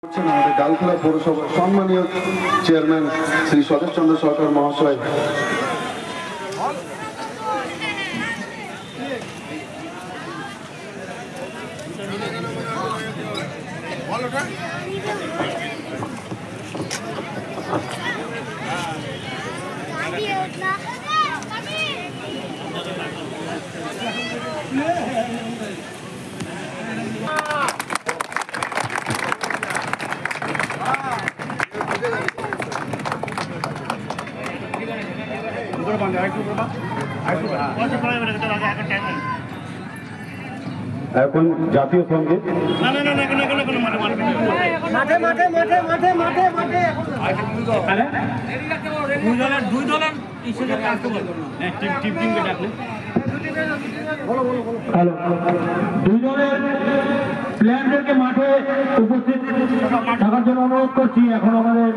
আমাদের গালখোলা পৌরসভার সম্মানীয় চেয়ারম্যান শ্রী সতেজ চন্দ্র সরকার মহাশয় এখন জাতীয় সঙ্গীত দুই দলের প্লেয়ারদেরকে মাঠে উপস্থিত থাকার জন্য অনুরোধ করছি। এখন আমাদের